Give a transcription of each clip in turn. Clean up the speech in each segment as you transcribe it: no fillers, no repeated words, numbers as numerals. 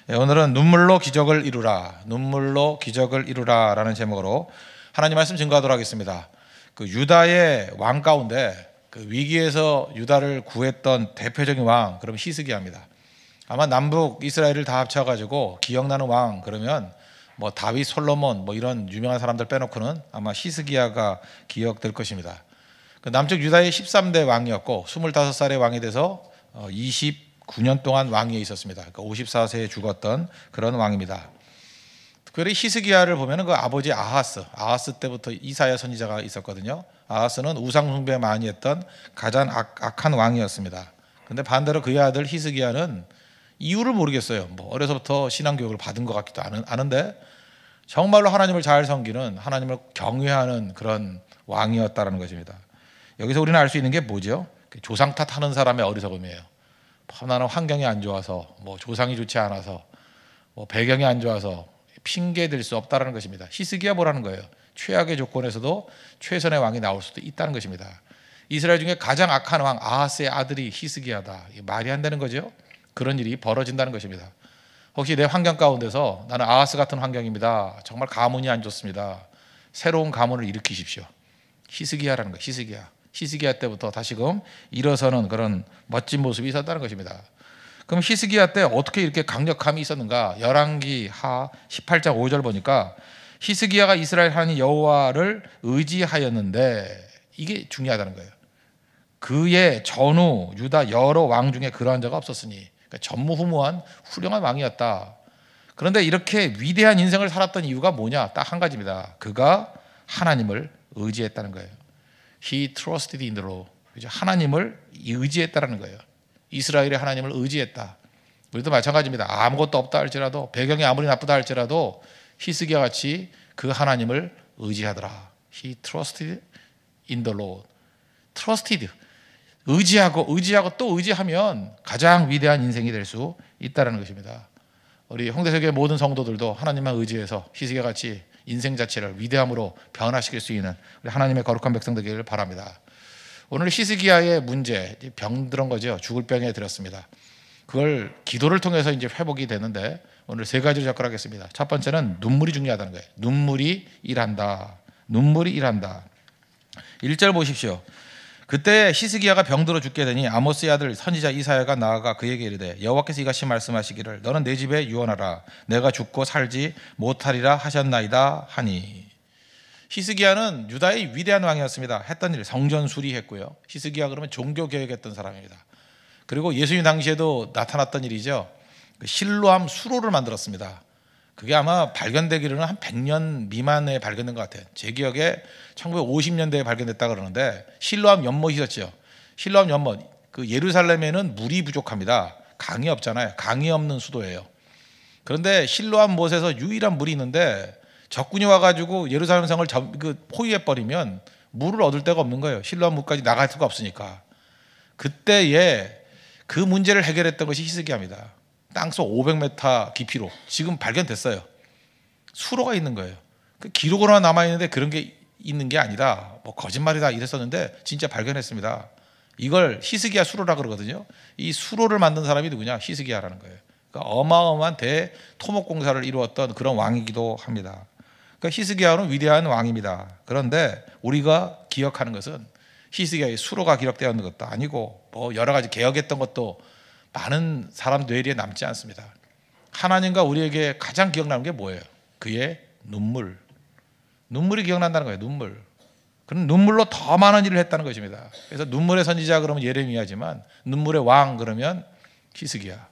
오늘은 눈물로 기적을 이루라, 눈물로 기적을 이루라 라는 제목으로 하나님 말씀 증거하도록 하겠습니다. 그 유다의 왕 가운데 그 위기에서 유다를 구했던 대표적인 왕, 그럼 히스기야입니다. 아마 남북 이스라엘을 다 합쳐가지고 기억나는 왕 그러면 뭐 다윗, 솔로몬 뭐 이런 유명한 사람들 빼놓고는 아마 히스기야가 기억될 것입니다. 그 남쪽 유다의 13대 왕이었고 25살의 왕이 돼서 29년 동안 왕위에 있었습니다. 그러니까 54세에 죽었던 그런 왕입니다. 특별히 히스기야를 보면은 그 아버지 아하스 때부터 이사야 선지자가 있었거든요. 아하스는 우상 숭배 많이 했던 가장 악한 왕이었습니다. 근데 반대로 그의 아들 히스기야는 이유를 모르겠어요. 뭐 어려서부터 신앙 교육을 받은 것 같기도 하는데 정말로 하나님을 잘 섬기는, 하나님을 경외하는 그런 왕이었다라는 것입니다. 여기서 우리는 알 수 있는 게 뭐죠? 조상 탓하는 사람의 어리석음이에요. 나는 환경이 안 좋아서, 뭐 조상이 좋지 않아서, 뭐 배경이 안 좋아서 핑계 댈 수 없다라는 것입니다. 히스기야 보라는 거예요. 최악의 조건에서도 최선의 왕이 나올 수도 있다는 것입니다. 이스라엘 중에 가장 악한 왕 아하스의 아들이 히스기야다. 말이 안 되는 거죠. 그런 일이 벌어진다는 것입니다. 혹시 내 환경 가운데서 나는 아하스 같은 환경입니다. 정말 가문이 안 좋습니다. 새로운 가문을 일으키십시오. 히스기야라는 거예요. 히스기야 때부터 다시금 일어서는 그런 멋진 모습이 있었다는 것입니다. 그럼 히스기야 때 어떻게 이렇게 강력함이 있었는가? 열왕기 하 18장 5절 보니까 히스기야가 이스라엘 하나님 여호와를 의지하였는데, 이게 중요하다는 거예요. 그의 전후 유다 여러 왕 중에 그러한 자가 없었으니, 그러니까 전무후무한 훌륭한 왕이었다. 그런데 이렇게 위대한 인생을 살았던 이유가 뭐냐? 딱 한 가지입니다. 그가 하나님을 의지했다는 거예요. He trusted in the Lord. 하나님을 의지했다라는 거예요. 이스라엘의 하나님을 의지했다. 우리도 마찬가지입니다. 아무것도 없다 할지라도, 배경이 아무리 나쁘다 할지라도 히스기야 같이 그 하나님을 의지하더라. He trusted in the Lord. trusted. 의지하고 또 의지하면 가장 위대한 인생이 될 수 있다는 것입니다. 우리 홍대석의 모든 성도들도 하나님만 의지해서 히스기야 같이 인생 자체를 위대함으로 변화시킬 수 있는 우리 하나님의 거룩한 백성 되기를 바랍니다. 오늘 히스기야의 문제, 병들은 거죠. 죽을 병에 들었습니다. 그걸 기도를 통해서 이제 회복이 되는데 오늘 세 가지로 접근하겠습니다. 첫 번째는 눈물이 중요하다는 거예요. 눈물이 일한다. 1절 보십시오. 그때 히스기야가 병들어 죽게 되니 아모스의 아들 선지자 이사야가 나아가 그에게 이르되 여호와께서 이같이 말씀하시기를 너는 내 집에 유언하라. 내가 죽고 살지 못하리라 하셨나이다 하니. 히스기야는 유다의 위대한 왕이었습니다. 했던 일 성전 수리했고요. 히스기야 그러면 종교 개혁했던 사람입니다. 그리고 예수님 당시에도 나타났던 일이죠. 실로암 수로를 만들었습니다. 그게 아마 발견되기로는 한 100년 미만에 발견된 것 같아요. 제 기억에 1950년대에 발견됐다 그러는데 실로암 연못이 있었죠. 실로암 연못, 그 예루살렘에는 물이 부족합니다. 강이 없잖아요. 강이 없는 수도예요. 그런데 실로암 못에서 유일한 물이 있는데 적군이 와가지고 예루살렘 성을 포위해버리면 물을 얻을 데가 없는 거예요. 실로암 물까지 나갈 수가 없으니까. 그때에 그 문제를 해결했던 것이 히스기야입니다. 땅속 500m 깊이로 지금 발견됐어요. 수로가 있는 거예요. 그 기록으로만 남아있는데 그런 게 있는 게 아니다. 뭐 거짓말이다 이랬었는데 진짜 발견했습니다. 이걸 히스기야 수로라 그러거든요. 이 수로를 만든 사람이 누구냐? 히스기야라는 거예요. 그러니까 어마어마한 대토목공사를 이루었던 그런 왕이기도 합니다. 그러니까 히스기야는 위대한 왕입니다. 그런데 우리가 기억하는 것은 히스기야의 수로가 기록되어 있는 것도 아니고 뭐 여러 가지 개혁했던 것도 많은 사람 뇌리에 남지 않습니다. 하나님과 우리에게 가장 기억나는 게 뭐예요? 그의 눈물이 기억난다는 거예요. 눈물. 그런 눈물로 더 많은 일을 했다는 것입니다. 그래서 눈물의 선지자 그러면 예레미야지만 눈물의 왕 그러면 히스기야.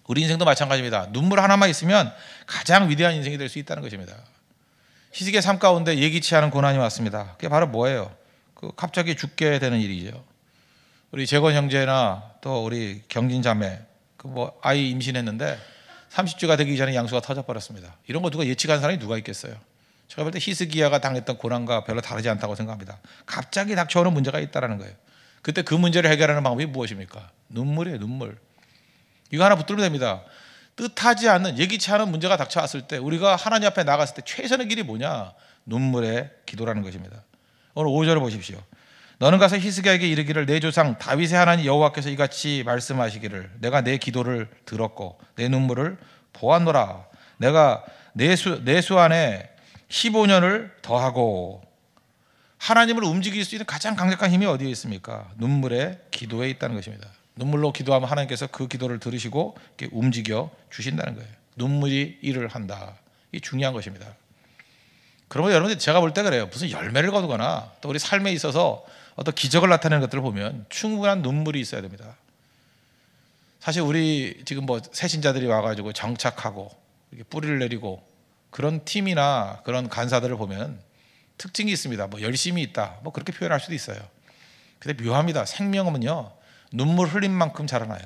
우리 인생도 마찬가지입니다. 눈물 하나만 있으면 가장 위대한 인생이 될 수 있다는 것입니다. 히스기야 삶 가운데 예기치 않은 고난이 왔습니다. 그게 바로 뭐예요? 갑자기 죽게 되는 일이죠. 우리 재건 형제나 또 우리 경진 자매 아이 임신했는데 30주가 되기 전에 양수가 터져버렸습니다. 이런 거 누가 예측한 사람이 누가 있겠어요? 제가 볼 때 히스기야가 당했던 고난과 별로 다르지 않다고 생각합니다. 갑자기 닥쳐오는 문제가 있다는 거예요. 그때 그 문제를 해결하는 방법이 무엇입니까? 눈물이에요. 눈물. 이거 하나 붙들면 됩니다. 뜻하지 않는 예기치 않은 문제가 닥쳐왔을 때 우리가 하나님 앞에 나갔을 때 최선의 길이 뭐냐? 눈물의 기도라는 것입니다. 오늘 5절을 보십시오. 너는 가서 히스기야에게 이르기를 내 조상 다윗의 하나님 여호와께서 이같이 말씀하시기를 내가 내 기도를 들었고 내 눈물을 보았노라. 내가 내 수 안에 15년을 더하고. 하나님을 움직일 수 있는 가장 강력한 힘이 어디에 있습니까? 눈물에 기도에 있다는 것입니다. 눈물로 기도하면 하나님께서 그 기도를 들으시고 이렇게 움직여 주신다는 거예요. 눈물이 일을 한다. 이게 중요한 것입니다. 그러면 여러분들 제가 볼 때 그래요. 무슨 열매를 거두거나 또 우리 삶에 있어서 어떤 기적을 나타내는 것들을 보면 충분한 눈물이 있어야 됩니다. 사실 우리 지금 뭐 새신자들이 와가지고 정착하고 이렇게 뿌리를 내리고 그런 팀이나 그런 간사들을 보면 특징이 있습니다. 뭐 열심히 있다, 뭐 그렇게 표현할 수도 있어요. 근데 묘합니다. 생명은요 눈물 흘린 만큼 자라나요.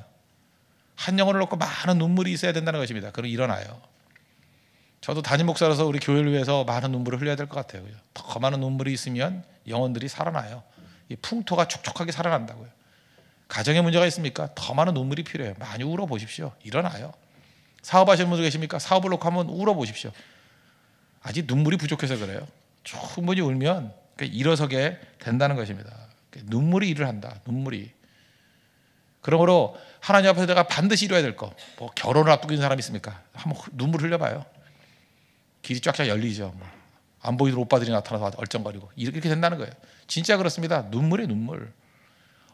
한 영혼을 놓고 많은 눈물이 있어야 된다는 것입니다. 그럼 일어나요. 저도 담임 목사로서 우리 교회를 위해서 많은 눈물을 흘려야 될 것 같아요. 더 많은 눈물이 있으면 영혼들이 살아나요. 이 풍토가 촉촉하게 살아난다고요. 가정에 문제가 있습니까? 더 많은 눈물이 필요해요. 많이 울어 보십시오. 일어나요. 사업하시는 분들 계십니까? 사업을 놓고 한번 울어 보십시오. 아직 눈물이 부족해서 그래요. 충분히 울면 일어서게 된다는 것입니다. 눈물이 일을 한다. 눈물이. 그러므로 하나님 앞에서 내가 반드시 이뤄야 될 거. 뭐 결혼을 앞두고 있는 사람이 있습니까? 한번 눈물 흘려봐요. 길이 쫙쫙 열리죠. 뭐. 안 보이던 오빠들이 나타나서 얼쩡거리고 이렇게 된다는 거예요. 진짜 그렇습니다. 눈물에 눈물.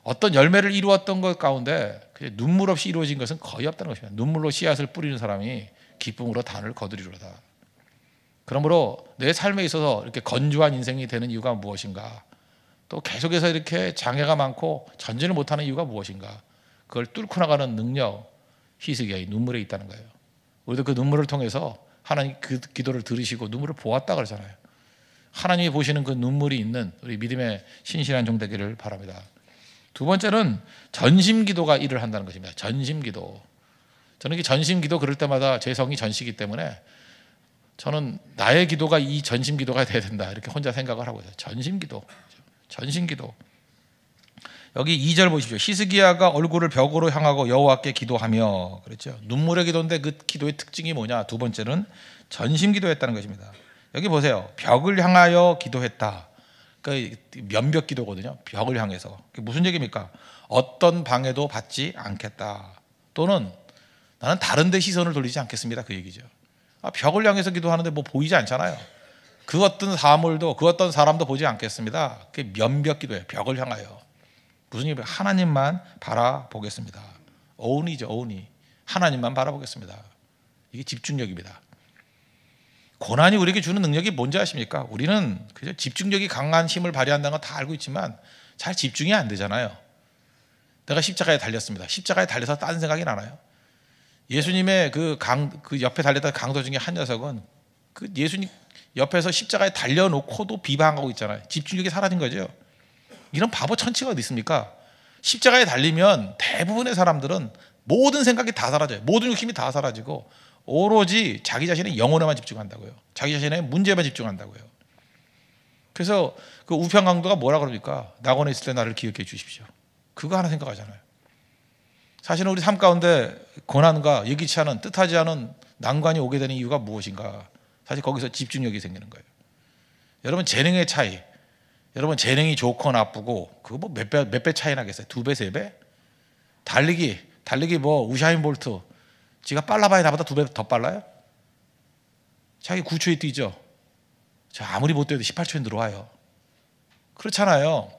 어떤 열매를 이루었던 것 가운데 눈물 없이 이루어진 것은 거의 없다는 것입니다. 눈물로 씨앗을 뿌리는 사람이 기쁨으로 단을 거두리로다. 그러므로 내 삶에 있어서 이렇게 건조한 인생이 되는 이유가 무엇인가? 또 계속해서 이렇게 장애가 많고 전진을 못하는 이유가 무엇인가? 그걸 뚫고 나가는 능력, 히스기야의 눈물에 있다는 거예요. 우리도 그 눈물을 통해서 하나님 그 기도를 들으시고 눈물을 보았다 그러잖아요. 하나님이 보시는 그 눈물이 있는 우리 믿음의 신실한 종 되기를 바랍니다. 두 번째는 전심기도가 일을 한다는 것입니다. 전심기도. 저는 이 전심기도 그럴 때마다 제 성이 전시기 때문에 저는 나의 기도가 이 전심기도가 돼야 된다 이렇게 혼자 생각을 하고 있어요. 전심기도. 전심기도. 여기 2절 보십시오. 히스기야가 얼굴을 벽으로 향하고 여호와께 기도하며 그랬죠. 눈물의 기도인데 그 기도의 특징이 뭐냐? 두 번째는 전심기도했다는 것입니다. 여기 보세요. 벽을 향하여 기도했다. 그러니까 면벽 기도거든요. 벽을 향해서. 그게 무슨 얘기입니까? 어떤 방해도 받지 않겠다. 또는 나는 다른 데 시선을 돌리지 않겠습니다. 그 얘기죠. 벽을 향해서 기도하는데 뭐 보이지 않잖아요. 그 어떤 사물도 그 어떤 사람도 보지 않겠습니다. 그게 면벽 기도예요. 벽을 향하여. 무슨 얘기예요? 하나님만 바라보겠습니다. only죠. only. 하나님만 바라보겠습니다. 이게 집중력입니다. 고난이 우리에게 주는 능력이 뭔지 아십니까? 우리는 그저 집중력이 강한 힘을 발휘한다는 건 다 알고 있지만 잘 집중이 안 되잖아요. 내가 십자가에 달렸습니다. 십자가에 달려서 딴 생각이 나나요? 예수님의 그 옆에 달렸던 강도 중에 한 녀석은 그 예수님 옆에서 십자가에 달려놓고도 비방하고 있잖아요. 집중력이 사라진 거죠. 이런 바보 천치가 어디 있습니까? 십자가에 달리면 대부분의 사람들은 모든 생각이 다 사라져요. 모든 욕심이 다 사라지고 오로지 자기 자신의 영혼에만 집중한다고요. 자기 자신의 문제에만 집중한다고요. 그래서 그 우편 강도가 뭐라 그럽니까? 낙원에 있을 때 나를 기억해 주십시오. 그거 하나 생각하잖아요. 사실은 우리 삶 가운데 고난과 예기치 않은 뜻하지 않은 난관이 오게 되는 이유가 무엇인가? 사실 거기서 집중력이 생기는 거예요. 여러분 재능의 차이, 여러분 재능이 좋고 나쁘고 그거 뭐 몇 배 차이 나겠어요? 2배, 3배? 달리기 뭐 우샤인 볼트 지가 빨라봐야 나보다 2배 더 빨라요? 자기 9초에 뛰죠. 저 아무리 못 뛰어도 18초에 들어와요. 그렇잖아요.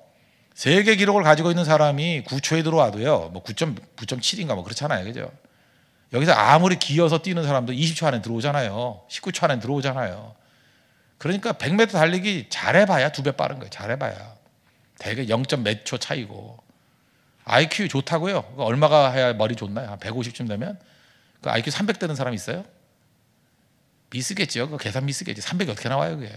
세계 기록을 가지고 있는 사람이 9초에 들어와도요. 뭐 9.7인가 뭐 그렇잖아요. 그죠? 여기서 아무리 기어서 뛰는 사람도 20초 안에 들어오잖아요. 19초 안에 들어오잖아요. 그러니까 100m 달리기 잘해봐야 2배 빠른 거예요. 잘해봐야. 대개 0. 몇 초 차이고. IQ 좋다고요? 얼마가 해야 머리 좋나요? 한 150쯤 되면? 그 IQ 300 되는 사람 있어요? 미스겠죠. 그 계산 미스겠지. 300이 어떻게 나와요, 그게?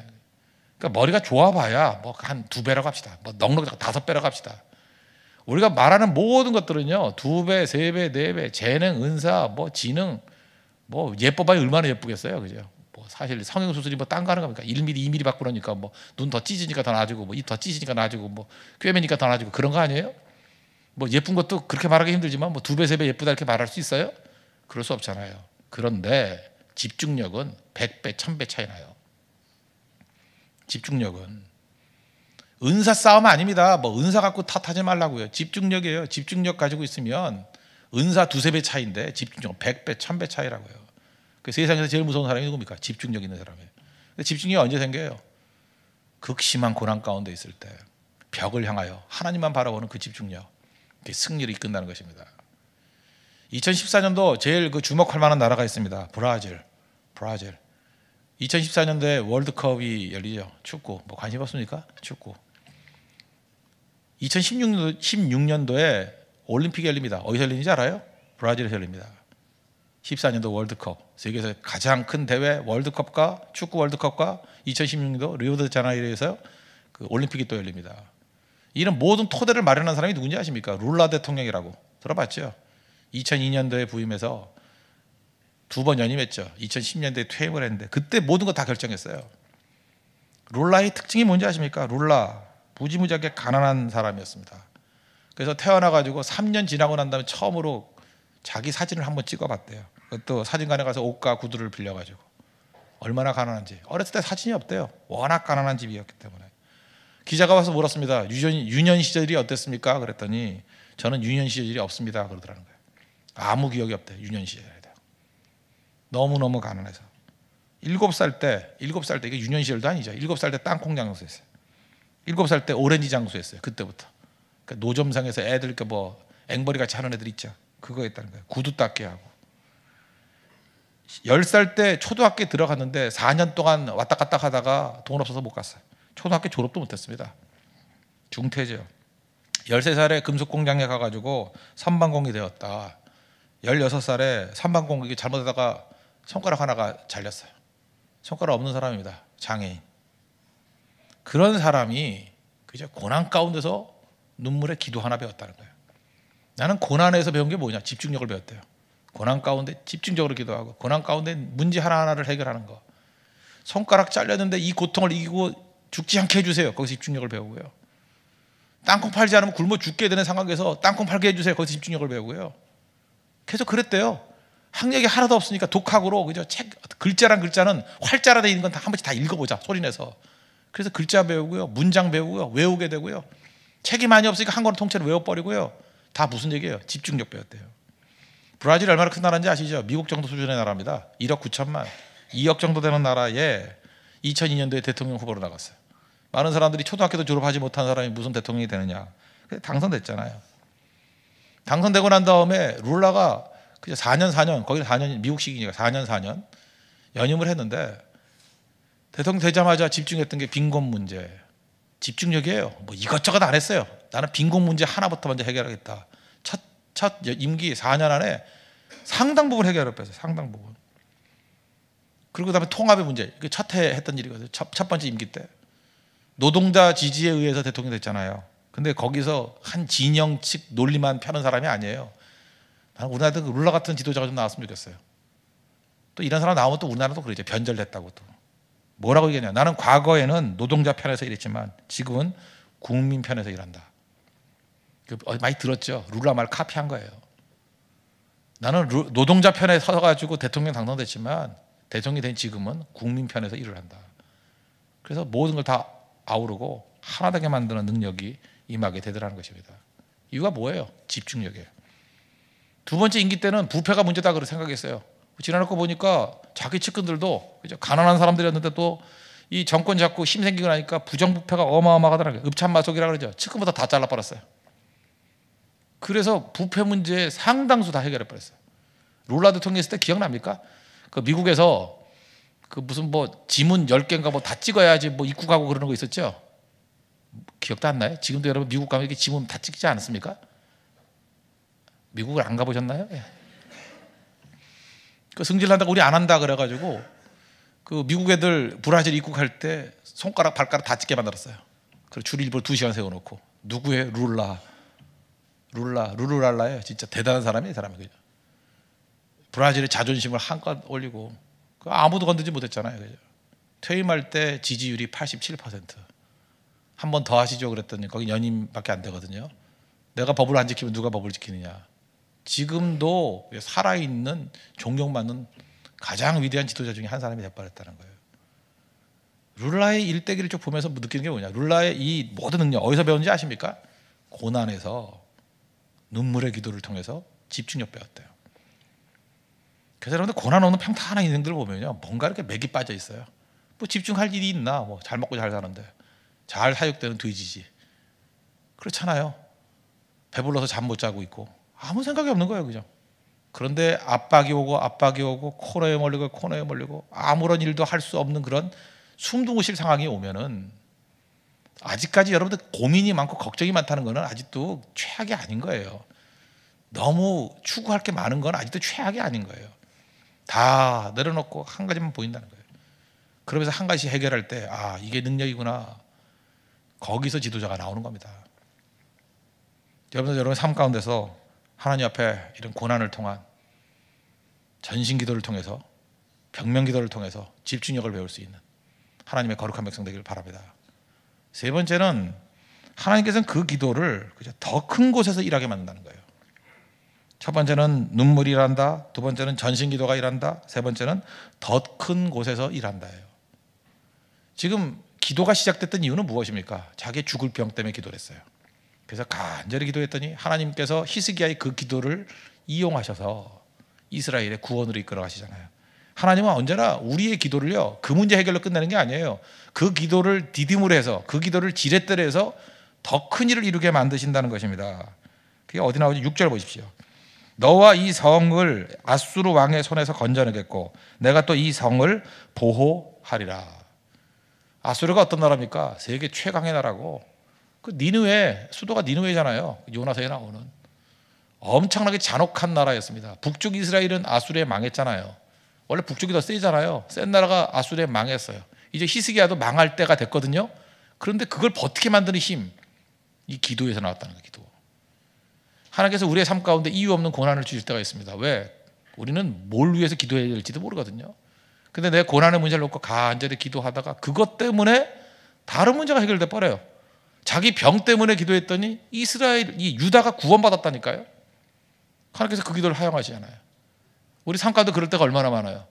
그러니까 머리가 좋아봐야 뭐 한 2배라고 합시다. 뭐 넉넉 5배라고 합시다. 우리가 말하는 모든 것들은요, 2배, 3배, 4배, 재능, 은사, 뭐 지능, 뭐 예뻐봐야 얼마나 예쁘겠어요, 그죠? 뭐 사실 성형 수술이 뭐 딴 거 하는 겁니까? 1mm, 2mm 바꾸니까 뭐 눈 더 찢으니까 더 나아지고, 뭐 입 더 찢으니까 나아지고, 뭐 꿰매니까 더 나아지고 그런 거 아니에요? 뭐 예쁜 것도 그렇게 말하기 힘들지만 뭐 2배, 3배 예쁘다 이렇게 말할 수 있어요? 그럴 수 없잖아요. 그런데 집중력은 100배, 1000배 차이 나요. 집중력은 은사 싸움 아닙니다. 뭐 은사 갖고 탓하지 말라고요. 집중력이에요. 집중력 가지고 있으면 은사 두세 배 차이인데 집중력 100배, 1000배 차이라고요. 그 세상에서 제일 무서운 사람이 누굽니까? 집중력 있는 사람이에요. 집중력이 언제 생겨요? 극심한 고난 가운데 있을 때 벽을 향하여 하나님만 바라보는 그 집중력, 그게 승리를 이끈다는 것입니다. 2014년도 제일 그 주목할 만한 나라가 있습니다. 브라질. 2014년도에 월드컵이 열리죠. 축구. 뭐 관심 없습니까? 축구. 2016년도에 올림픽이 열립니다. 어디서 열리는지 알아요? 브라질에서 열립니다. 14년도 월드컵. 세계에서 가장 큰 대회 월드컵과 축구 월드컵과 2016년도 리오데자네이루에서 그 올림픽이 또 열립니다. 이런 모든 토대를 마련한 사람이 누군지 아십니까? 룰라 대통령이라고 들어봤죠? 2002년도에 부임해서 2번 연임했죠. 2010년도에 퇴임을 했는데 그때 모든 거 다 결정했어요. 룰라의 특징이 뭔지 아십니까? 룰라 무지무지하게 가난한 사람이었습니다. 그래서 태어나가지고 3년 지나고 난 다음에 처음으로 자기 사진을 한번 찍어봤대요. 또 사진관에 가서 옷과 구두를 빌려가지고 얼마나 가난한지. 어렸을 때 사진이 없대요. 워낙 가난한 집이었기 때문에. 기자가 와서 물었습니다. 유년 시절이 어땠습니까? 그랬더니 저는 유년 시절이 없습니다. 그러더라는 거예요. 아무 기억이 없대요. 유년 시절에. 너무너무 가난해서 7살 때 이게 유년 시절도 아니죠. 7살 때 땅콩 장수했어요. 7살 때 오렌지 장수했어요. 그때부터. 그러니까 노점상에서 애들 뭐 앵벌이 같이 하는 애들 있죠. 그거 했다는 거예요. 구두 닦기 하고. 10살 때 초등학교에 들어갔는데 4년 동안 왔다 갔다 하다가 돈 없어서 못 갔어요. 초등학교 졸업도 못했습니다. 중퇴죠. 13살에 금속공장에 가가지고 선반공이 되었다. 16살에 선반공이 잘못하다가 손가락 하나가 잘렸어요. 손가락 없는 사람입니다. 장애인. 그런 사람이 그저 고난 가운데서 눈물의 기도 하나 배웠다는 거예요. 나는 고난에서 배운 게 뭐냐? 집중력을 배웠대요. 고난 가운데 집중적으로 기도하고 고난 가운데 문제 하나하나를 해결하는 거. 손가락 잘렸는데 이 고통을 이기고 죽지 않게 해주세요. 거기서 집중력을 배우고요. 땅콩 팔지 않으면 굶어 죽게 되는 상황에서 땅콩 팔게 해주세요. 거기서 집중력을 배우고요. 계속 그랬대요. 학력이 하나도 없으니까 독학으로 그죠? 책 글자란 글자는 활자로 되어 있는 건 다 한 번씩 다 읽어보자 소리내서. 그래서 글자 배우고요, 문장 배우고요, 외우게 되고요. 책이 많이 없으니까 한 권을 통째로 외워버리고요. 다 무슨 얘기예요? 집중력 배웠대요. 브라질이 얼마나 큰 나라인지 아시죠? 미국 정도 수준의 나라입니다. 1억 9천만, 2억 정도 되는 나라에 2002년도에 대통령 후보로 나갔어요. 많은 사람들이 초등학교도 졸업하지 못한 사람이 무슨 대통령이 되느냐. 당선됐잖아요. 당선되고 난 다음에 룰라가 그죠? 4년 거기 4년 미국식이니까 4년 연임을 했는데 대통령 되자마자 집중했던 게 빈곤 문제. 집중력이에요. 뭐 이것저것 안 했어요. 나는 빈곤 문제 하나부터 먼저 해결하겠다. 첫 임기 4년 안에 상당 부분 해결했어요. 상당 부분. 그리고 그다음에 통합의 문제. 이게 첫 해 했던 일이거든요. 첫 번째 임기 때 노동자 지지에 의해서 대통령 됐잖아요. 근데 거기서 한 진영 측 논리만 펴는 사람이 아니에요. 우리나라도 룰라 같은 지도자가 좀 나왔으면 좋겠어요. 또 이런 사람 나오면 또 우리나라도 그러죠. 변절됐다고 또. 뭐라고 얘기하냐. 나는 과거에는 노동자 편에서 일했지만 지금은 국민 편에서 일한다. 많이 들었죠. 룰라 말 카피한 거예요. 나는 노동자 편에 서가지고 대통령 당선됐지만 대통령이 된 지금은 국민 편에서 일을 한다. 그래서 모든 걸 다 아우르고 하나 되게 만드는 능력이 임하게 되더라는 것입니다. 이유가 뭐예요? 집중력이에요. 두 번째 임기 때는 부패가 문제다 그렇게 생각했어요. 지나놓고 보니까 자기 측근들도 가난한 사람들이었는데 또 이 정권 잡고 힘 생기고 나니까 부정부패가 어마어마하더라고요. 읍참마속이라 그러죠. 측근보다 다 잘라버렸어요. 그래서 부패 문제 상당수 다 해결해버렸어요. 룰라 대통령 있을 때 기억납니까? 그 미국에서 그 무슨 뭐 지문 10개인가 뭐 다 찍어야지 뭐 입국하고 그러는 거 있었죠? 기억도 안 나요? 지금도 여러분 미국 가면 이렇게 지문 다 찍지 않습니까? 미국을 안 가보셨나요? 예. 그 승질난다고 우리 안 한다 그래가지고 그 미국 애들 브라질 입국할 때 손가락 발가락 다 찍게 만들었어요. 그리고 줄 일부러 2시간 세워놓고 누구의 루루랄라예요. 진짜 대단한 사람이에요. 이 사람이. 그죠? 브라질의 자존심을 한껏 올리고 아무도 건드지 못했잖아요. 그죠? 퇴임할 때 지지율이 87%. 한 번 더 하시죠 그랬더니 거기 연임밖에 안 되거든요. 내가 법을 안 지키면 누가 법을 지키느냐. 지금도 살아있는 존경받는 가장 위대한 지도자 중에 한 사람이 돼버렸다는 거예요. 룰라의 일대기를 쭉 보면서 느끼는 게 뭐냐? 룰라의 이 모든 능력 어디서 배웠는지 아십니까? 고난에서, 눈물의 기도를 통해서 집중력 배웠대요. 그래서 여러분들 고난 없는 평탄한 인생들을 보면요, 뭔가 이렇게 맥이 빠져 있어요. 뭐 집중할 일이 있나? 뭐 잘 먹고 잘 사는데, 잘 사육되는 돼지지. 그렇잖아요. 배불러서 잠 못 자고 있고 아무 생각이 없는 거예요, 그죠? 그런데 압박이 오고 코너에 몰리고 아무런 일도 할 수 없는 그런 숨도 못 쉴 상황이 오면은, 아직까지 여러분들 고민이 많고 걱정이 많다는 거는 아직도 최악이 아닌 거예요. 너무 추구할 게 많은 건 아직도 최악이 아닌 거예요. 다 내려놓고 한 가지만 보인다는 거예요. 그러면서 한 가지 해결할 때, 아, 이게 능력이구나. 거기서 지도자가 나오는 겁니다. 여러분의 삶 가운데서 하나님 앞에 이런 고난을 통한 전신 기도를 통해서, 병명 기도를 통해서 집중력을 배울 수 있는 하나님의 거룩한 백성 되기를 바랍니다. 세 번째는 하나님께서는 그 기도를 더 큰 곳에서 일하게 만든다는 거예요. 첫 번째는 눈물이 일한다. 두 번째는 전신 기도가 일한다. 세 번째는 더 큰 곳에서 일한다예요. 지금 기도가 시작됐던 이유는 무엇입니까? 자기의 죽을 병 때문에 기도를 했어요. 그래서 간절히 기도했더니 하나님께서 히스기야의 그 기도를 이용하셔서 이스라엘의 구원으로 이끌어 가시잖아요. 하나님은 언제나 우리의 기도를요, 그 문제 해결로 끝내는 게 아니에요. 그 기도를 디딤으로 해서, 그 기도를 지렛대로 해서 더 큰 일을 이루게 만드신다는 것입니다. 그게 어디 나오죠? 6절 보십시오. 너와 이 성을 아수르 왕의 손에서 건져내겠고 내가 또 이 성을 보호하리라. 아수르가 어떤 나라입니까? 세계 최강의 나라고, 그 니느웨, 수도가 니느웨잖아요. 요나서에 나오는 엄청나게 잔혹한 나라였습니다. 북쪽 이스라엘은 아수르에 망했잖아요. 원래 북쪽이 더 세잖아요. 센 나라가 아수르에 망했어요. 이제 히스기야도 망할 때가 됐거든요. 그런데 그걸 버티게 만드는 힘, 이 기도에서 나왔다는 거예요. 기도. 하나님께서 우리의 삶 가운데 이유 없는 고난을 주실 때가 있습니다. 왜? 우리는 뭘 위해서 기도해야 될지도 모르거든요. 근데 내 고난의 문제를 놓고 간절히 기도하다가 그것 때문에 다른 문제가 해결돼 버려요. 자기 병 때문에 기도했더니 이스라엘, 이 유다가 구원받았다니까요. 하나님께서 그 기도를 허용하시잖아요. 우리 삶 가운데 그럴 때가 얼마나 많아요.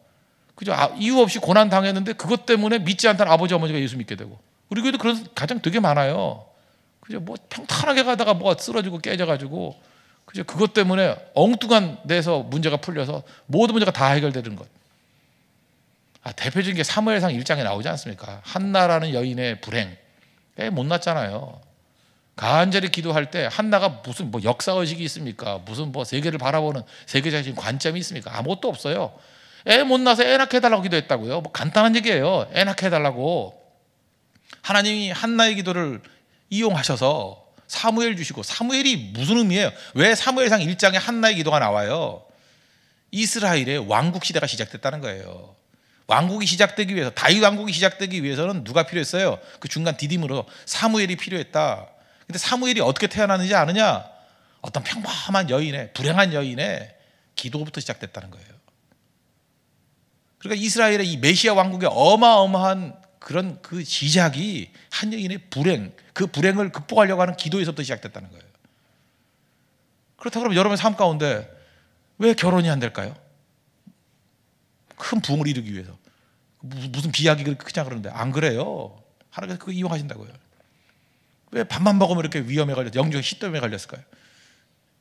그죠? 이유 없이 고난 당했는데 그것 때문에 믿지 않던 아버지 어머니가 예수 믿게 되고, 우리 교회도 그런 가정 되게 많아요. 그죠? 뭐 평탄하게 가다가 뭐가 쓰러지고 깨져가지고, 그죠? 그것 때문에 엉뚱한 데서 문제가 풀려서 모든 문제가 다 해결되는 것. 대표적인 게 사무엘상 1장에 나오지 않습니까? 한나라는 여인의 불행. 꽤 못났잖아요. 간절히 기도할 때 한나가 무슨 뭐 역사의식이 있습니까? 무슨 뭐 세계를 바라보는 세계적인 관점이 있습니까? 아무것도 없어요. 애 못 낳아서 애 낳게 해달라고 기도했다고요. 뭐 간단한 얘기예요. 애 낳게 해달라고. 하나님이 한나의 기도를 이용하셔서 사무엘 주시고, 사무엘이 무슨 의미예요? 왜 사무엘상 1장에 한나의 기도가 나와요? 이스라엘의 왕국 시대가 시작됐다는 거예요. 왕국이 시작되기 위해서, 다윗 왕국이 시작되기 위해서는 누가 필요했어요? 그 중간 디딤으로 사무엘이 필요했다. 근데 사무엘이 어떻게 태어났는지 아느냐? 어떤 평범한 여인의, 불행한 여인의 기도부터 시작됐다는 거예요. 그러니까 이스라엘의 이 메시아 왕국의 어마어마한 그런 그 시작이 한 여인의 불행, 그 불행을 극복하려고 하는 기도에서부터 시작됐다는 거예요. 그렇다고 그러면 여러분의 삶 가운데 왜 결혼이 안 될까요? 큰 부흥을 이루기 위해서. 무슨 비약이 그렇게 크냐 그러는데 안 그래요. 하나님께서 그거 이용하신다고요. 왜 밥만 먹으면 이렇게 위험에 걸려서 영적 시험에 걸렸을까요?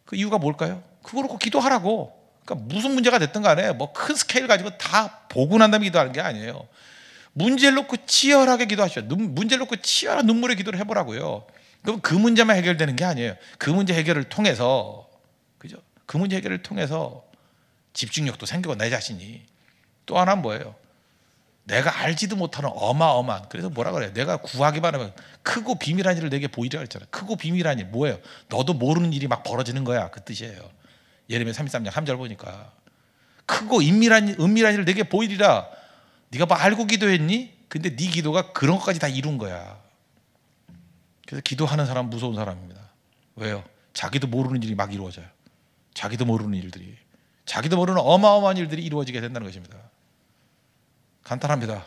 그 이유가 뭘까요? 그거 놓고 기도하라고. 그러니까 무슨 문제가 됐든 간에 뭐 큰 스케일 가지고 다 보고 난 다음에 기도하는 게 아니에요. 문제를 놓고 치열하게 기도하시오. 문제를 놓고 치열한 눈물의 기도를 해보라고요. 그럼 그 문제만 해결되는 게 아니에요. 그 문제 해결을 통해서, 그죠? 그 문제 해결을 통해서 집중력도 생기고, 내 자신이. 또 하나는 뭐예요? 내가 알지도 못하는 어마어마한, 그래서 뭐라 그래요? 내가 구하기만 하면 크고 비밀한 일을 내게 보이리라 했잖아요. 크고 비밀한 일 뭐예요? 너도 모르는 일이 막 벌어지는 거야. 그 뜻이에요. 예레미야 33장 3절 보니까 크고 은밀한 일을 내게 보이리라. 네가 뭐 알고 기도했니? 근데 네 기도가 그런 것까지 다 이룬 거야. 그래서 기도하는 사람 무서운 사람입니다. 왜요? 자기도 모르는 일이 막 이루어져요. 자기도 모르는 일들이, 자기도 모르는 어마어마한 일들이 이루어지게 된다는 것입니다. 간단합니다.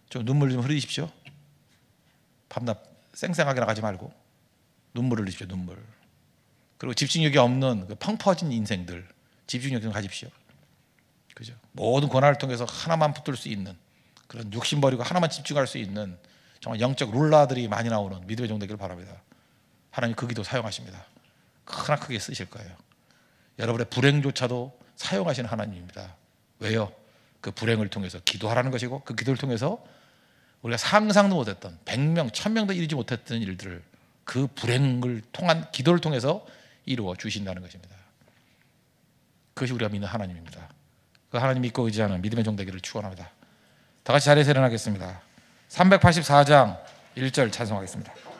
좀 눈물 좀 흘리십시오. 밤낮 쌩쌩하게 나가지 말고 눈물 흘리십시오. 눈물. 그리고 집중력이 없는 그 펑 퍼진 인생들, 집중력 좀 가집시오. 그죠? 모든 고난을 통해서 하나만 붙들 수 있는 그런 욕심 버리고 하나만 집중할 수 있는 정말 영적 룰라들이 많이 나오는 믿음의 종 되기를 바랍니다. 하나님 그 기도 사용하십니다. 크게 쓰실 거예요. 여러분의 불행조차도 사용하시는 하나님입니다. 왜요? 그 불행을 통해서 기도하라는 것이고, 그 기도를 통해서 우리가 상상도 못했던 100명, 1000명도 이루지 못했던 일들을 그 불행을 통한 기도를 통해서 이루어 주신다는 것입니다. 그것이 우리가 믿는 하나님입니다. 그 하나님 믿고 의지하는 믿음의 종 되기를 축원합니다. 다 같이 자리에서 일어나겠습니다. 384장 1절 찬송하겠습니다.